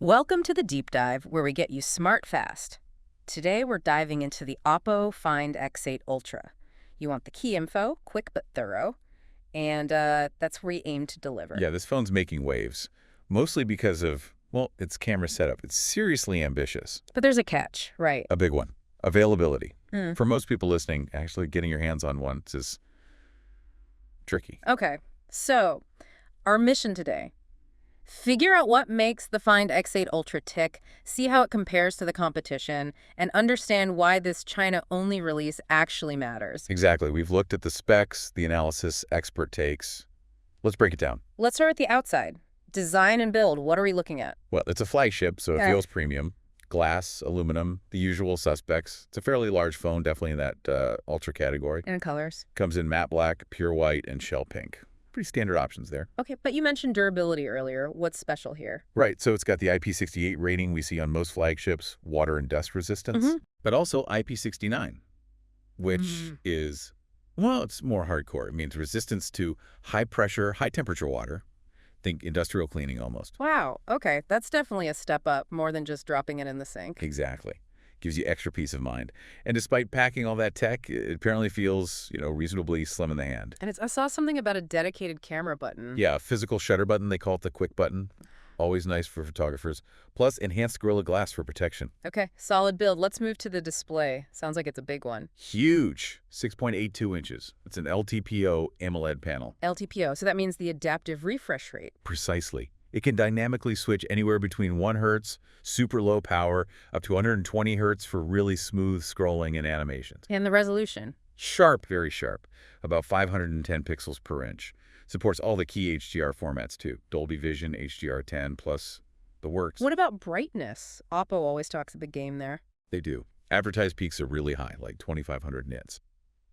Welcome to the Deep Dive, where we get you smart fast. Today we're diving into the Oppo Find X8 Ultra. You want the key info, quick but thorough, and that's where we aim to deliver. Yeah, this phone's making waves, mostly because of, well, its camera setup. It's seriously ambitious. But there's a catch, right? A big one. Availability. Mm. For most people listening, actually getting your hands on one is tricky. Okay, so our mission today: figure out what makes the Find X8 Ultra tick, see how it compares to the competition, and understand why this China-only release actually matters. Exactly. We've looked at the specs, the analysis, expert takes. Let's break it down. Let's start with the outside. Design and build, what are we looking at? Well, it's a flagship, so it feels premium. Glass, aluminum, the usual suspects. It's a fairly large phone, definitely in that ultra category. And colors. Comes in matte black, pure white, and shell pink. Pretty standard options there. Okay, but you mentioned durability earlier. What's special here? Right, so it's got the IP68 rating we see on most flagships, water and dust resistance, but also IP69, which is, well, it's more hardcore. It means resistance to high pressure, high temperature water. Think industrial cleaning almost. Wow, okay, that's definitely a step up, more than just dropping it in the sink. Exactly. Gives you extra peace of mind. And despite packing all that tech, it apparently feels, reasonably slim in the hand. And I saw something about a dedicated camera button. Yeah, a physical shutter button, they call it the quick button. Always nice for photographers. Plus, enhanced Gorilla Glass for protection. Okay, solid build. Let's move to the display. Sounds like it's a big one. Huge, 6.82 inches. It's an LTPO AMOLED panel. LTPO, so that means the adaptive refresh rate. Precisely. It can dynamically switch anywhere between 1 Hz, super low power, up to 120 Hz for really smooth scrolling and animations. And the resolution? Sharp, very sharp. About 510 pixels per inch. Supports all the key HDR formats too. Dolby Vision, HDR10, plus the works. What about brightness? Oppo always talks a big game there. They do. Advertised peaks are really high, like 2,500 nits.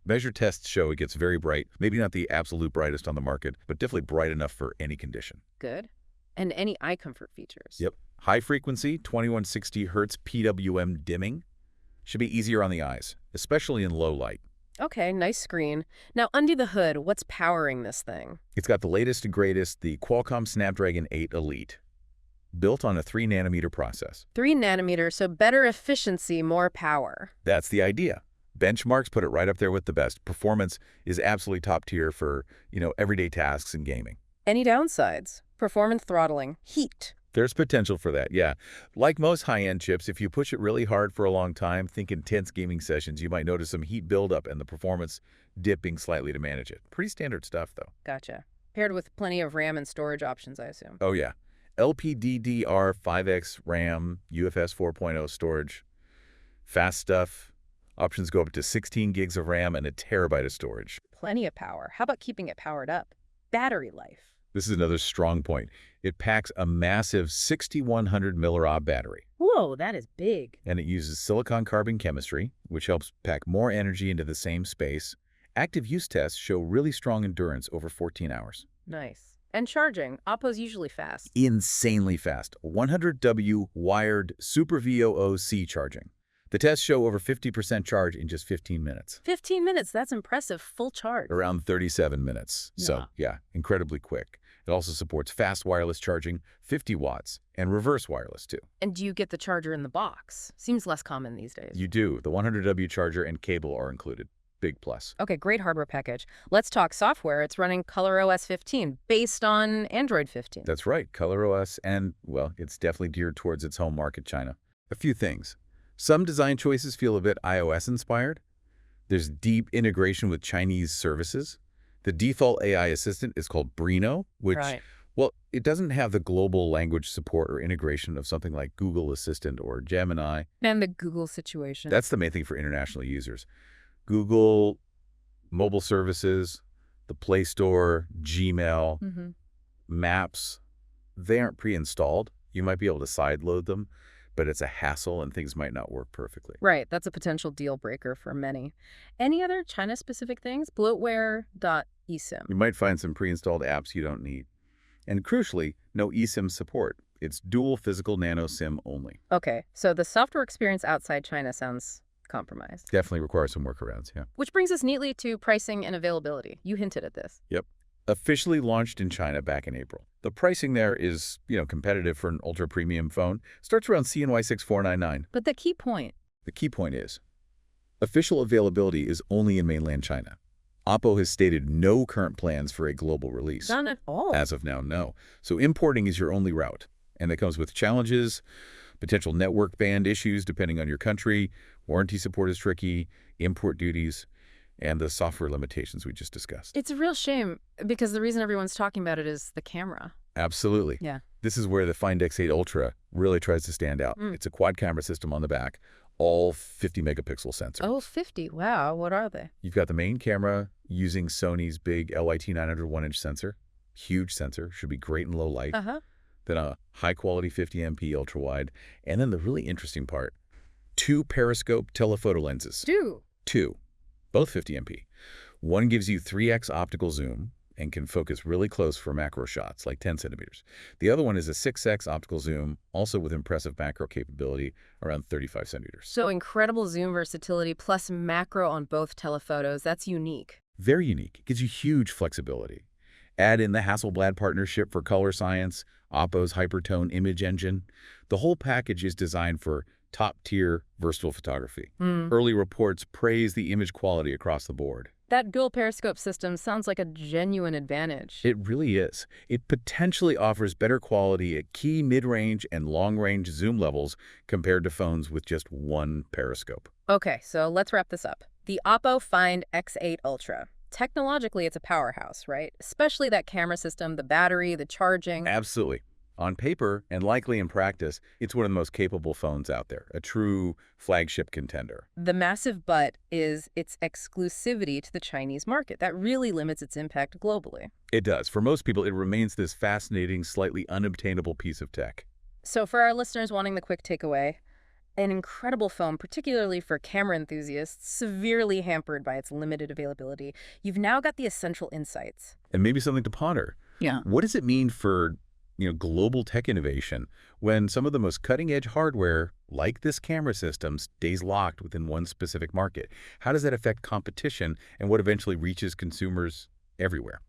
Measured tests show it gets very bright. Maybe not the absolute brightest on the market, but definitely bright enough for any condition. Good. And any eye comfort features. Yep. High frequency, 2160 Hz PWM dimming. Should be easier on the eyes, especially in low light. Okay, nice screen. Now, under the hood, what's powering this thing? It's got the latest and greatest, the Qualcomm Snapdragon 8 Elite, built on a 3-nanometer process. 3 nanometers, so better efficiency, more power. That's the idea. Benchmarks put it right up there with the best. Performance is absolutely top tier for, everyday tasks and gaming. Any downsides? Performance throttling, heat. There's potential for that, yeah. Like most high-end chips, if you push it really hard for a long time, think intense gaming sessions, you might notice some heat buildup and the performance dipping slightly to manage it. Pretty standard stuff, though. Gotcha. Paired with plenty of RAM and storage options, I assume. Oh, yeah. LPDDR5X RAM, UFS 4.0 storage. Fast stuff. Options go up to 16 gigs of RAM and a terabyte of storage. Plenty of power. How about keeping it powered up? Battery life. This is another strong point. It packs a massive 6,100 milliamp battery. Whoa, that is big. And it uses silicon-carbon chemistry, which helps pack more energy into the same space. Active use tests show really strong endurance over 14 hours. Nice. And charging. Oppo's usually fast. Insanely fast. 100W wired Super VOOC charging. The tests show over 50% charge in just 15 minutes. 15 minutes, that's impressive. Full charge. Around 37 minutes. Yeah. So, yeah, incredibly quick. It also supports fast wireless charging, 50 watts, and reverse wireless, too. And do you get the charger in the box? Seems less common these days. You do. The 100W charger and cable are included. Big plus. Okay, great hardware package. Let's talk software. It's running ColorOS 15, based on Android 15. That's right, ColorOS, and, well, it's definitely geared towards its home market, China. A few things. Some design choices feel a bit iOS-inspired. There's deep integration with Chinese services. The default AI assistant is called Brino, which, well, it doesn't have the global language support or integration of something like Google Assistant or Gemini. And the Google situation. That's the main thing for international users. Google, mobile services, the Play Store, Gmail, Maps, they aren't pre-installed. You might be able to sideload them, but it's a hassle and things might not work perfectly. Right, that's a potential deal breaker for many. Any other China-specific things? Bloatware.eSIM. You might find some pre-installed apps you don't need. And crucially, no eSIM support. It's dual physical nano SIM only. Okay, so the software experience outside China sounds compromised. Definitely requires some workarounds, yeah. Which brings us neatly to pricing and availability. You hinted at this. Yep. Officially launched in China back in April. The pricing there is, competitive for an ultra-premium phone. Starts around CNY 6499. But the key point. The key point is, official availability is only in mainland China. Oppo has stated no current plans for a global release. None at all. As of now, no. So importing is your only route. And that comes with challenges, potential network band issues depending on your country, warranty support is tricky, import duties, and the software limitations we just discussed. It's a real shame because the reason everyone's talking about it is the camera. Absolutely. Yeah. This is where the Find X8 Ultra really tries to stand out. It's a quad camera system on the back, all 50 megapixel sensor. Oh, 50. Wow. What are they? You've got the main camera using Sony's big LYT 900 1-inch sensor. Huge sensor, should be great in low light. Then a high-quality 50MP ultra-wide. And then the really interesting part, 2 periscope telephoto lenses. Two. Both 50MP. One gives you 3x optical zoom and can focus really close for macro shots, like 10 centimeters. The other one is a 6x optical zoom, also with impressive macro capability, around 35 centimeters. So incredible zoom versatility plus macro on both telephotos. That's unique. Very unique. It gives you huge flexibility. Add in the Hasselblad partnership for color science, Oppo's Hypertone image engine. The whole package is designed for top-tier versatile photography. Early reports praise the image quality across the board. That dual periscope system sounds like a genuine advantage. It really is. It potentially offers better quality at key mid-range and long-range zoom levels compared to phones with just one periscope. Okay, so let's wrap this up. The Oppo Find X8 Ultra. Technologically, it's a powerhouse, right? Especially that camera system, the battery, the charging. Absolutely. On paper, and likely in practice, it's one of the most capable phones out there, a true flagship contender. The massive but is its exclusivity to the Chinese market. That really limits its impact globally. It does. For most people, it remains this fascinating, slightly unobtainable piece of tech. So for our listeners wanting the quick takeaway, an incredible phone, particularly for camera enthusiasts, severely hampered by its limited availability. You've now got the essential insights. And maybe something to ponder. Yeah. What does it mean for global tech innovation when some of the most cutting-edge hardware, like this camera system, stays locked within one specific market? How does that affect competition and what eventually reaches consumers everywhere?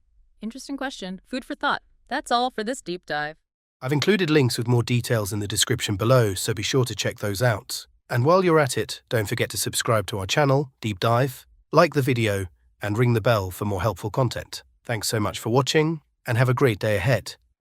Interesting question. Food for thought. That's all for this deep dive. I've included links with more details in the description below, so be sure to check those out. And while you're at it, don't forget to subscribe to our channel, Deep Dive, like the video, and ring the bell for more helpful content. Thanks so much for watching, and have a great day ahead.